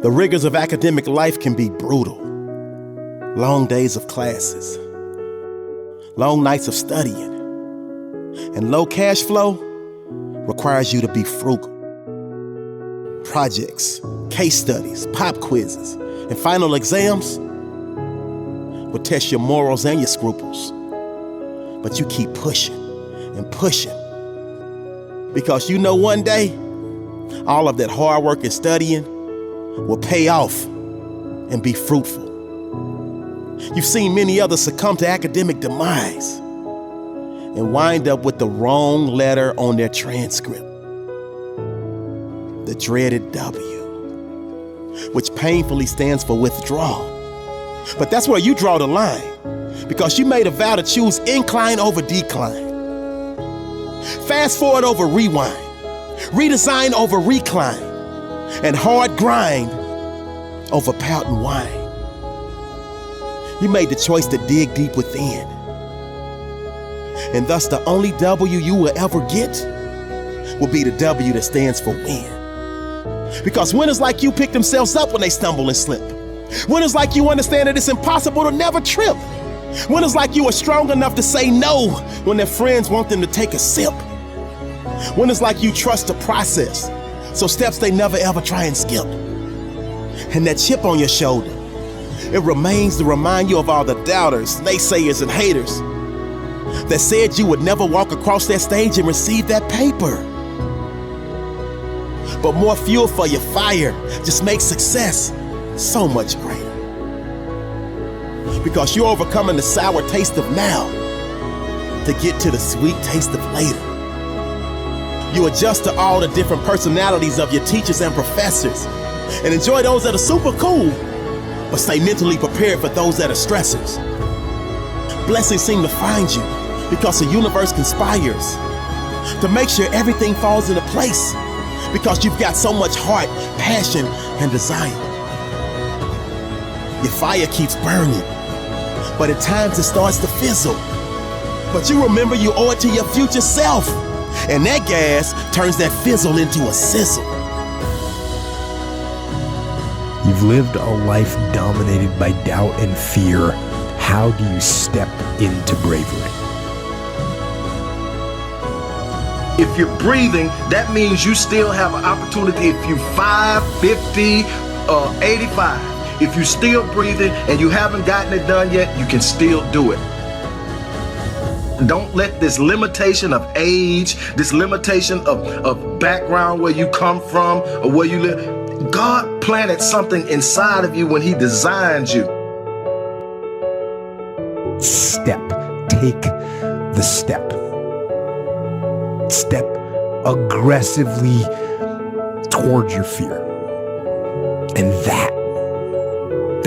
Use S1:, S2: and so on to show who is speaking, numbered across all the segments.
S1: The rigors of academic life can be brutal. Long days of classes, long nights of studying, and low cash flow requires you to be frugal. Projects, case studies, pop quizzes, and final exams will test your morals and your scruples. But you keep pushing and pushing because you know one day all of that hard work and studying will pay off and be fruitful. You've seen many others succumb to academic demise and wind up with the wrong letter on their transcript. The dreaded W, which painfully stands for withdrawal. But that's where you draw the line, because you made a vow to choose incline over decline. Fast forward over rewind, redesign over recline, and hard grind over pout and whine. You made the choice to dig deep within. And thus the only W you will ever get will be the W that stands for win. Because winners like you pick themselves up when they stumble and slip. Winners like you understand that it's impossible to never trip. Winners like you are strong enough to say no when their friends want them to take a sip. Winners like you trust the process, so steps they never ever try and skip. And that chip on your shoulder, it remains to remind you of all the doubters, naysayers, and haters that said you would never walk across that stage and receive that paper. But more fuel for your fire just makes success so much greater. Because you're overcoming the sour taste of now to get to the sweet taste of later. You adjust to all the different personalities of your teachers and professors and enjoy those that are super cool, but stay mentally prepared for those that are stressors. Blessings seem to find you because the universe conspires to make sure everything falls into place, because you've got so much heart, passion, and desire. Your fire keeps burning, but at times it starts to fizzle. But you remember you owe it to your future self, and that gas turns that fizzle into a sizzle.
S2: You've lived a life dominated by doubt and fear. How do you step into bravery?
S3: If you're breathing, that means you still have an opportunity. If you're 5, 50, 85, if you're still breathing and you haven't gotten it done yet, you can still do it. Don't let this limitation of age, this limitation of background, where you come from or where you live. God planted something inside of you when He designed you.
S2: Step. Take the step. Step aggressively towards your fear. And that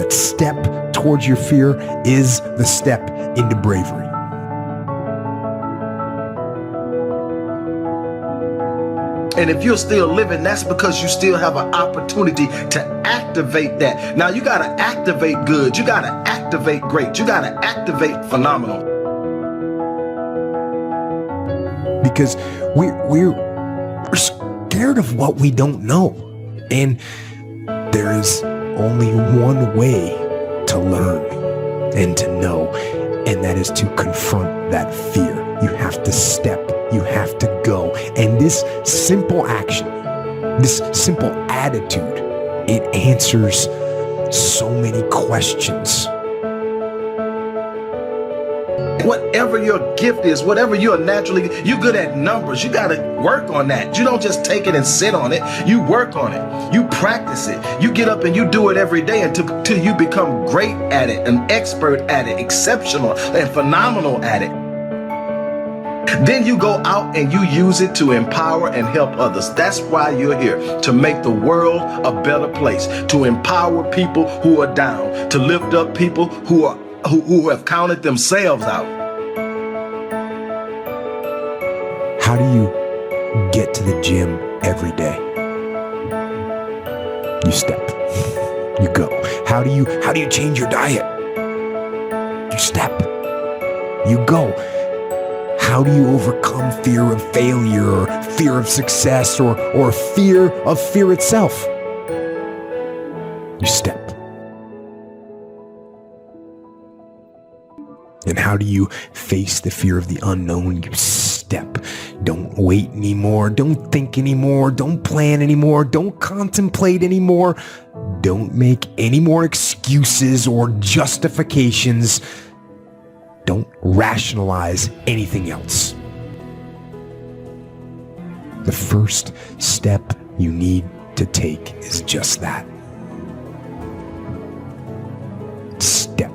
S2: step towards your fear is the step into bravery.
S3: And if you're still living, that's because you still have an opportunity to activate that. Now you got to activate good. You got to activate great. You got to activate phenomenal.
S2: Because we're scared of what we don't know. And there is only one way to learn and to know, and that is to confront that fear. You have to step. You have to go. And this simple action, this simple attitude, it answers so many questions.
S3: Whatever your gift is, whatever you're good at numbers. You got to work on that. You don't just take it and sit on it. You work on it. You practice it. You get up and you do it every day until you become great at it, an expert at it, exceptional and phenomenal at it. Then you go out and you use it to empower and help others. That's why you're here, to make the world a better place, to empower people who are down, to lift up people who have counted themselves out.
S2: How do you get to the gym every day? You step. You go. How do you change your diet? You step. You go. How do you overcome fear of failure, or fear of success, or fear of fear itself? You step. And how do you face the fear of the unknown? You step. Don't wait anymore. Don't think anymore. Don't plan anymore. Don't contemplate anymore. Don't make any more excuses or justifications. Don't rationalize anything else. The first step you need to take is just that. Step.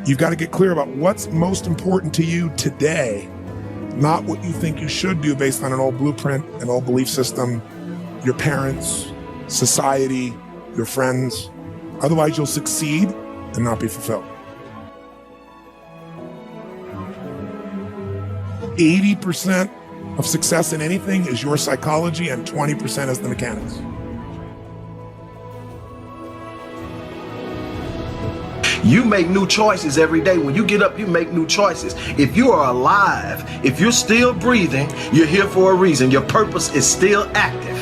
S4: You've got to get clear about what's most important to you today, not what you think you should do based on an old blueprint, an old belief system, your parents, society, your friends. Otherwise, you'll succeed and not be fulfilled. 80% of success in anything is your psychology, and 20% is the mechanics.
S3: You make new choices every day. When you get up, you make new choices. If you are alive, if you're still breathing, you're here for a reason. Your purpose is still active.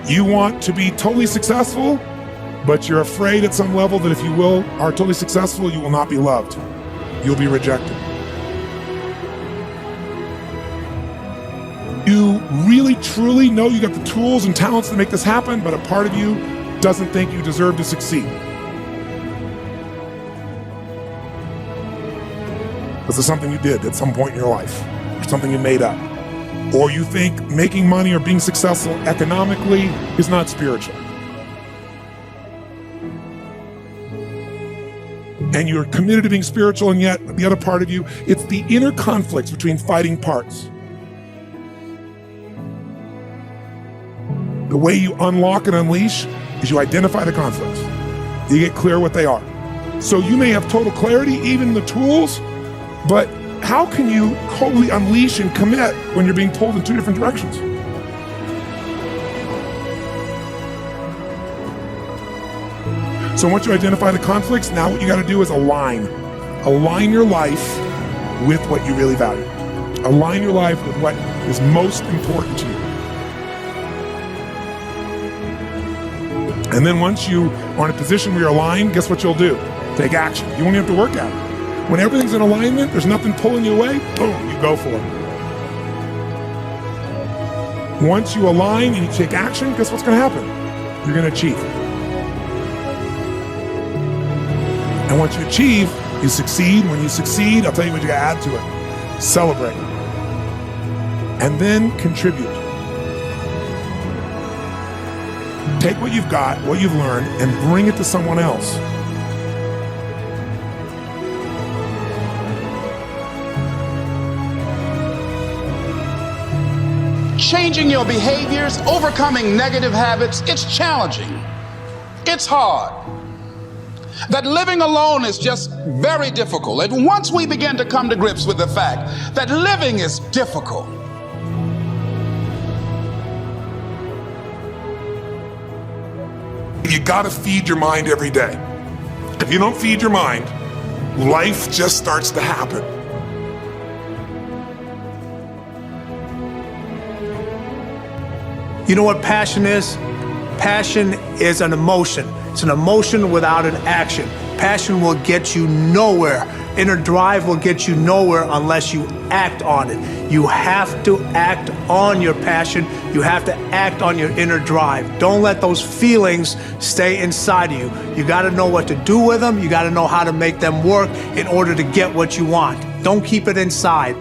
S4: You want to be totally successful, but you're afraid at some level that if you are totally successful, you will not be loved. You'll be rejected. You really, truly know you got the tools and talents to make this happen, but a part of you doesn't think you deserve to succeed. This is something you did at some point in your life, or something you made up. Or you think making money or being successful economically is not spiritual. And you're committed to being spiritual, and yet the other part of you, it's the inner conflicts between fighting parts. The way you unlock and unleash is you identify the conflicts. You get clear what they are. So you may have total clarity, even the tools, but how can you totally unleash and commit when you're being pulled in two different directions? So once you identify the conflicts, now what you got to do is align. Align your life with what you really value. Align your life with what is most important to you. And then once you are in a position where you're aligned, guess what you'll do? Take action. You won't even have to work at it. When everything's in alignment, there's nothing pulling you away, boom, you go for it. Once you align and you take action, guess what's going to happen? You're going to achieve. And once you achieve, you succeed. When you succeed, I'll tell you what you got to add to it. Celebrate. And then contribute. Take what you've got, what you've learned, and bring it to someone else.
S5: Changing your behaviors, overcoming negative habits, it's challenging. It's hard. That living alone is just very difficult. And once we begin to come to grips with the fact that living is difficult,
S4: you gotta feed your mind every day. If you don't feed your mind, life just starts to happen.
S6: You know what passion is? Passion is an emotion. It's an emotion without an action. Passion will get you nowhere. Inner drive will get you nowhere unless you act on it. You have to act on your passion. You have to act on your inner drive. Don't let those feelings stay inside of you. You got to know what to do with them. You got to know how to make them work in order to get what you want. Don't keep it inside.